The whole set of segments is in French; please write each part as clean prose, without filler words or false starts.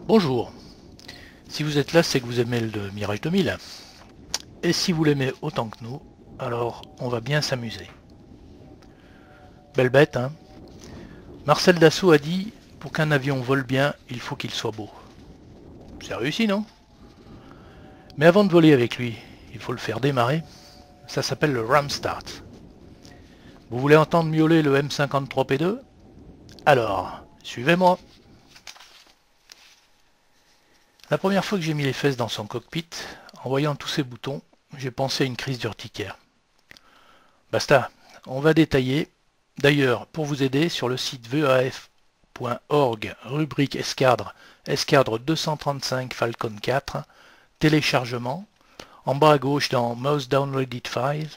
Bonjour, si vous êtes là, c'est que vous aimez le Mirage 2000. Et si vous l'aimez autant que nous, alors on va bien s'amuser. Belle bête, hein? Marcel Dassault a dit, pour qu'un avion vole bien, il faut qu'il soit beau. C'est réussi, non? Mais avant de voler avec lui, il faut le faire démarrer. Ça s'appelle le Ram Start. Vous voulez entendre miauler le M53P2? Alors, suivez-moi. La première fois que j'ai mis les fesses dans son cockpit, en voyant tous ces boutons, j'ai pensé à une crise d'urticaire. Basta, on va détailler. D'ailleurs, pour vous aider, sur le site vaf.org, rubrique escadre 235 Falcon 4, téléchargement, en bas à gauche dans Most Downloaded Files,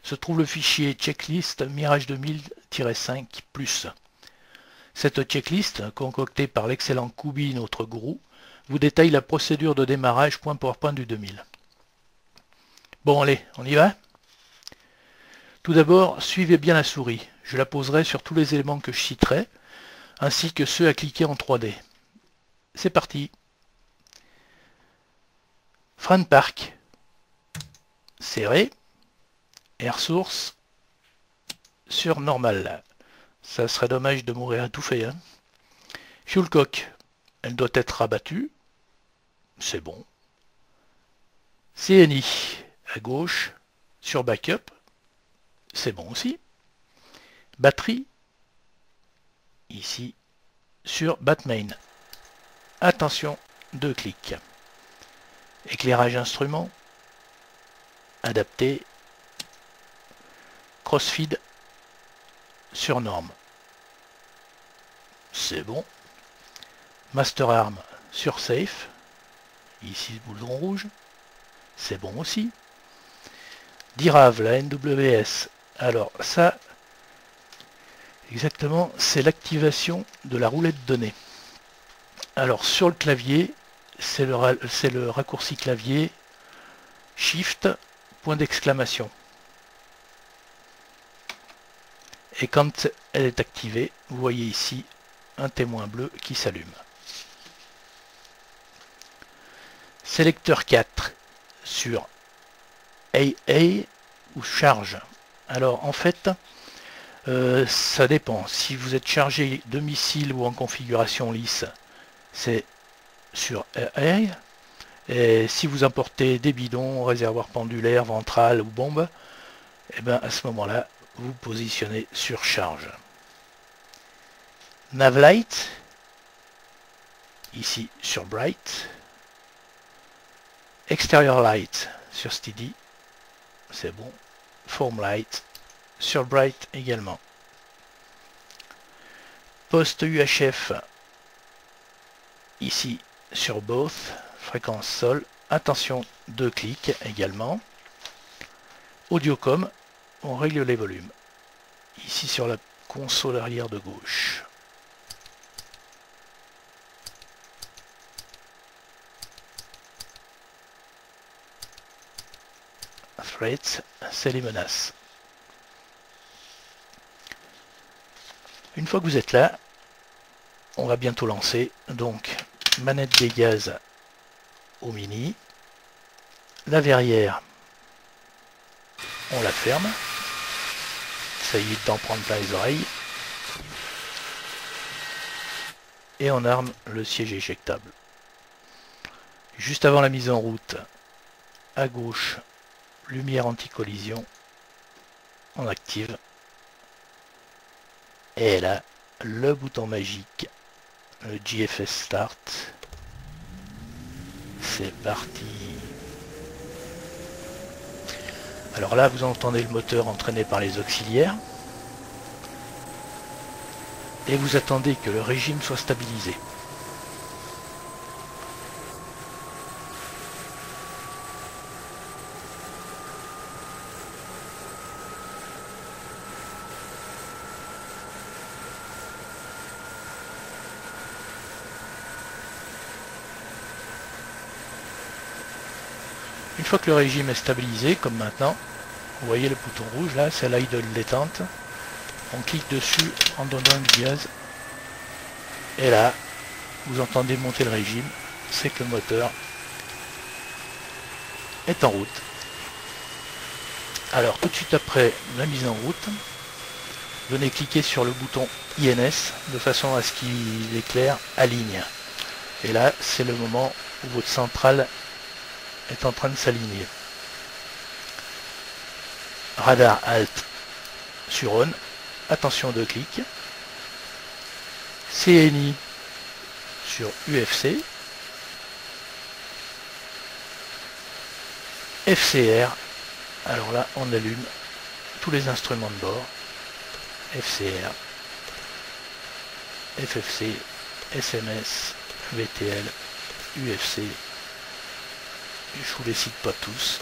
se trouve le fichier checklist Mirage 2000-5+. Cette checklist, concoctée par l'excellent Kubi, notre gourou, vous détaille la procédure de démarrage point par point du 2000. Bon allez, on y va? Tout d'abord, suivez bien la souris. Je la poserai sur tous les éléments que je citerai, ainsi que ceux à cliquer en 3D. C'est parti. Frein de parc. Serré. Air source. Sur normal. Ça serait dommage de mourir étouffé. Hein. Fuel coque. Elle doit être rabattue. C'est bon. CNI. À gauche. Sur backup. C'est bon aussi. Batterie. Ici. Sur Batmain. Attention, 2 clics. Éclairage instrument. Adapté. Crossfeed. Sur norme. C'est bon. Master Arm sur Safe. Ici le bouton rouge. C'est bon aussi. DIRAV, la NWS. Alors ça, exactement, c'est l'activation de la roulette donnée. Alors sur le clavier, c'est le raccourci clavier Shift, point d'exclamation. Et quand elle est activée, vous voyez ici un témoin bleu qui s'allume. Sélecteur 4 sur AA ou charge. Alors en fait, ça dépend. Si vous êtes chargé de missiles ou en configuration lisse, c'est sur AA. Et si vous importez des bidons, réservoirs pendulaires, ventrales ou bombes, et bien à ce moment-là, vous positionnez sur charge. Navlight, ici sur Bright. Exterior Light sur Steady, c'est bon. Form Light sur Bright également. Poste UHF, ici sur Both, fréquence sol, attention 2 clics également. Audiocom, on règle les volumes. Ici sur la console arrière de gauche. Threats, c'est les menaces. Une fois que vous êtes là, on va bientôt lancer. Donc, manette des gaz au mini. La verrière, on la ferme. Ça évite d'en prendre plein les oreilles. Et on arme le siège éjectable. Juste avant la mise en route, à gauche, lumière anti-collision, on active. Et là, le bouton magique, le GFS Start. C'est parti. Alors là, vous entendez le moteur entraîné par les auxiliaires. Et vous attendez que le régime soit stabilisé. Une fois que le régime est stabilisé, comme maintenant, vous voyez le bouton rouge là, c'est l'idle détente. On clique dessus en donnant du gaz. Et là, vous entendez monter le régime, c'est que le moteur est en route. Alors tout de suite après la mise en route, venez cliquer sur le bouton INS de façon à ce qu'il éclaire aligne. Et là, c'est le moment où votre centrale est en train de s'aligner. Radar Alt sur On, attention 2 clics. CNI sur UFC. FCR, alors là on allume tous les instruments de bord. FCR, FFC, SMS, VTL, UFC. Je vous les cite pas tous,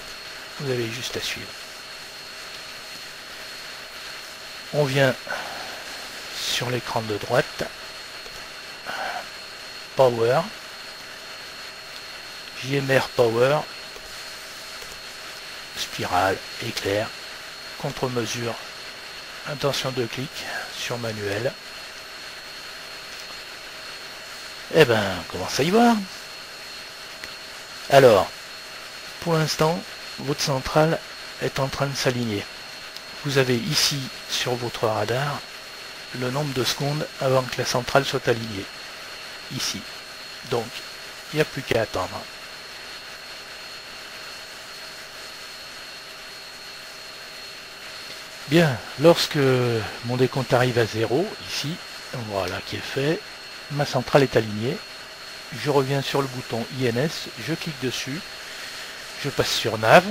vous avez juste à suivre. On vient sur l'écran de droite, Power, JMR Power, spirale, éclair, contre-mesure, intention de clic sur manuel. Eh ben, on commence à y voir. Alors, pour l'instant, votre centrale est en train de s'aligner. Vous avez ici, sur votre radar, le nombre de secondes avant que la centrale soit alignée. Ici. Donc, il n'y a plus qu'à attendre. Bien, lorsque mon décompte arrive à 0, ici, voilà qui est fait, ma centrale est alignée. Je reviens sur le bouton INS, je clique dessus, je passe sur Nav,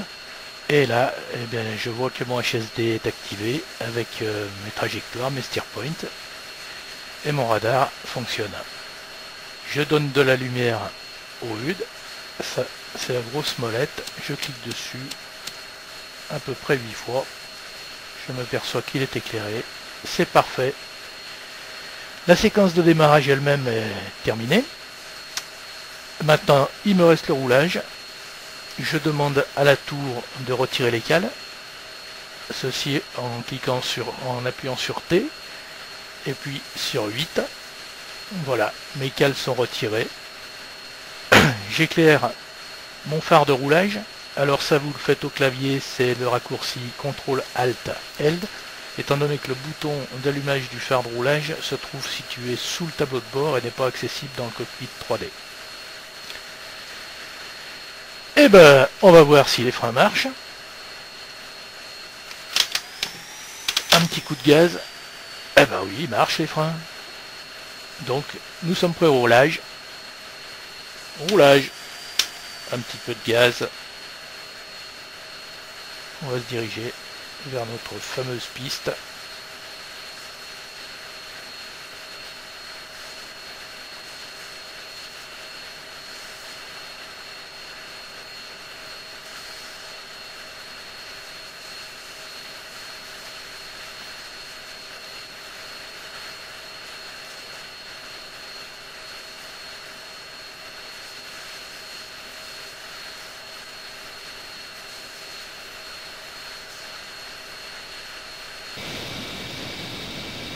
et là, eh bien, je vois que mon HSD est activé avec mes trajectoires, mes steer points, et mon radar fonctionne. Je donne de la lumière au HUD, ça c'est la grosse molette, je clique dessus à peu près 8 fois, je m'aperçois qu'il est éclairé, c'est parfait. La séquence de démarrage elle-même est terminée. Maintenant, il me reste le roulage. Je demande à la tour de retirer les cales. Ceci en appuyant sur T et puis sur 8. Voilà, mes cales sont retirées. J'éclaire mon phare de roulage. Alors ça, vous le faites au clavier, c'est le raccourci CTRL ALT L. Étant donné que le bouton d'allumage du phare de roulage se trouve situé sous le tableau de bord et n'est pas accessible dans le cockpit 3D. Et ben, on va voir si les freins marchent. Un petit coup de gaz. Eh ben oui, il marche les freins. Donc, nous sommes prêts au roulage. Roulage. Un petit peu de gaz. On va se diriger vers notre fameuse piste.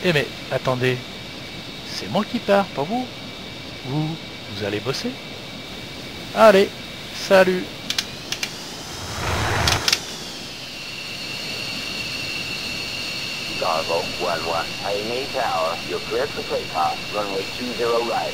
Eh mais, attendez, c'est moi qui pars, pas vous. Vous allez bosser. Allez, salut. Bravo 11, AMA Tower, you're cleared for takeoff, runway 20 right.